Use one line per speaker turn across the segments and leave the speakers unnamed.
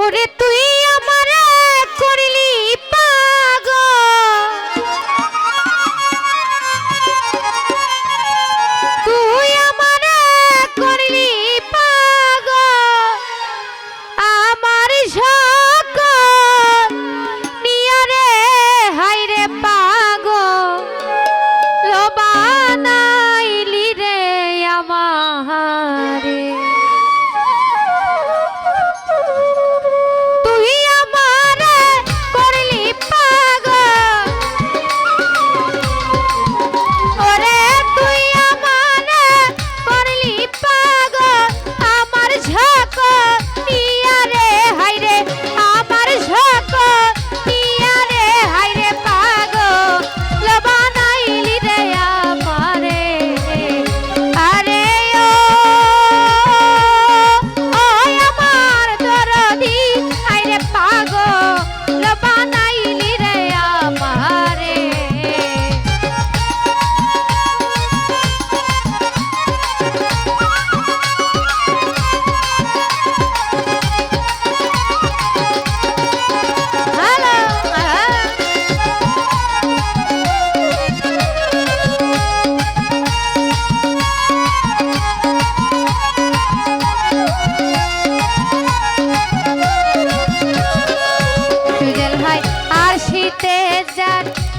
ওরে তুই আমারে করলি পাগল, তুই আমারে করলি পাগল, আমার সকল নিয়া রে হাইরে পাগল বানাইলি রে আমারে।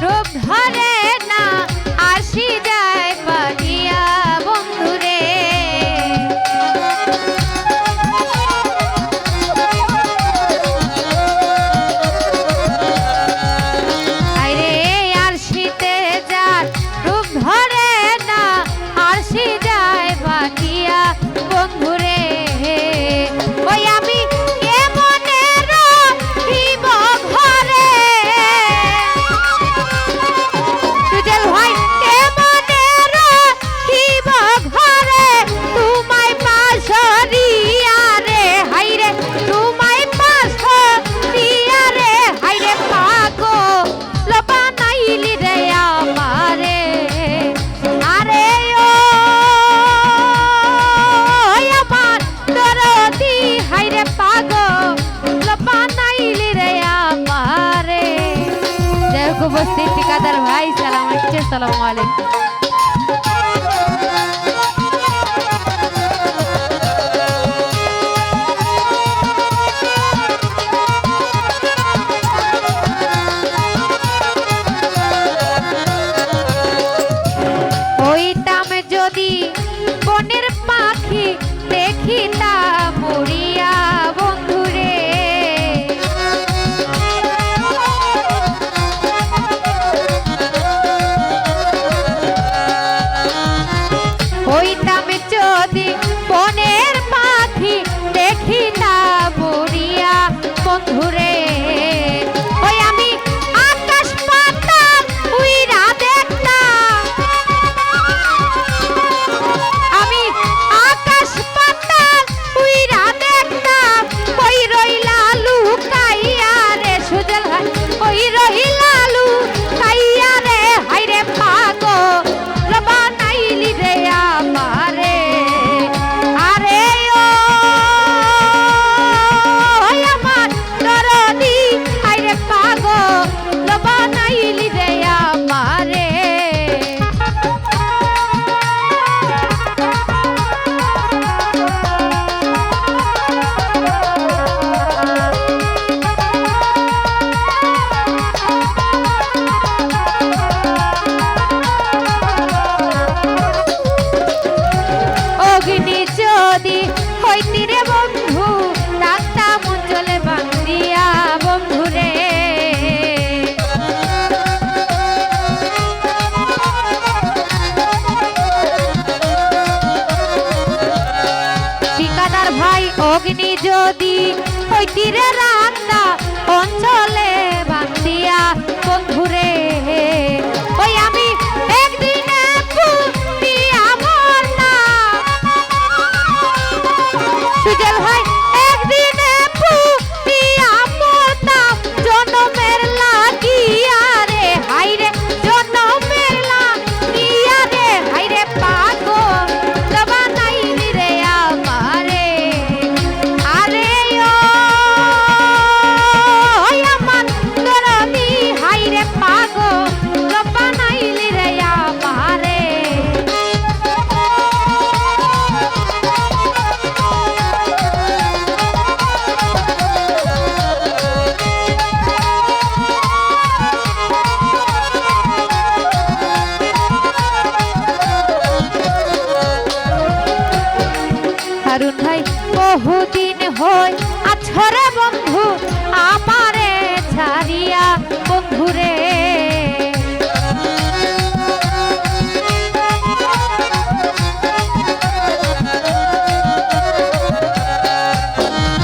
রূপ ধরে না আসি যায় পানিয়া বন্ধুরে, আরে আর শীতে যার রূপ ধরে না আসি যায় পানিয়া বন্ধুরে। ওই আমি উপস্থিত ঠিকাদার ভাই সালাম আসসালামু আলাইকুম। ওইটাম যদি বনের পাখি দেখিতাম উড়িয়া বন্ধুরে, ওইটাম যদি বনের পাখি দেখিতাম উড়িয়া বন্ধুরে। ওই আমি আকাশ পাতাল উইরা দেখতাম, আমি আকাশ পাতাল উইরা দেখতাম, ওই রইলা লুকাইয়া রে সুজল ভাই, ওই রইলা লুকাইয়া রে হাইরে পাগল বানাইলি রে আমারে। আরে ও আমার দরদি হাইরে পাগল বানাইলি রে আমারে। অগ্নি যদি হইতি রে বন্ধু রাখতাম অঞ্চলে বান্ধিয়া বন্ধুরে, ঠিকাদার ভাই অগ্নি যদি হইতি রে রাখতাম অঞ্চলে বান্ধিয়া বন্ধুরে। ওই আমি একদিনে সুজল ভাই একদিনে পুতিয়া মরতাম জনমের লাগিয়া রে হাইরে, জনমের লাগিয়া রে হাইরে পাগল বানাইলি রে আমারে। আরে ও বহুদিন হই আছরে বন্ধু আমারে ছাড়িয়া বন্ধুরে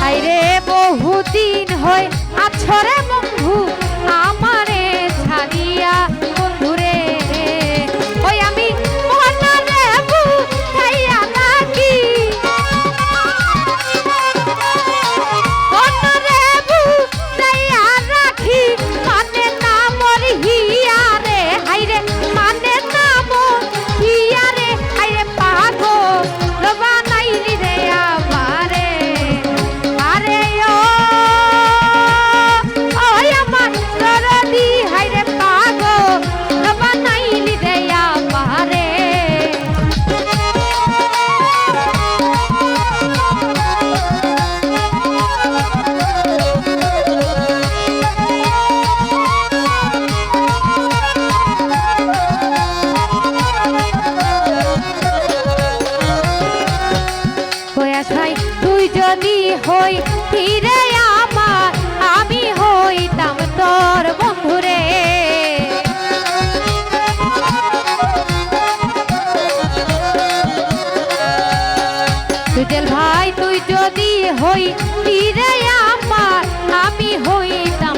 আইরে বহুদিন হই আছরে বন্ধু আমারে ছাড়িয়া বন্ধুরে ওই আমি মনরে বুঝাইয়া রাখি মনরে বুঝাইয়া রাখি মানে না মোর হিয়ারে হাইরে মানে না মোর হিয়ারে হাইরে পাগল বানাইলি রে আমারে আরে ও ওই আমার দরদি হাইরে পাগল বানাইলি রে আমারে কয়া ছাই তুই যদি হই ফিরে আমার আমি হইতাম তোর বন্ধুরে সুজল ভাই তুই যদি হই ফিরে আমার আমি হইতাম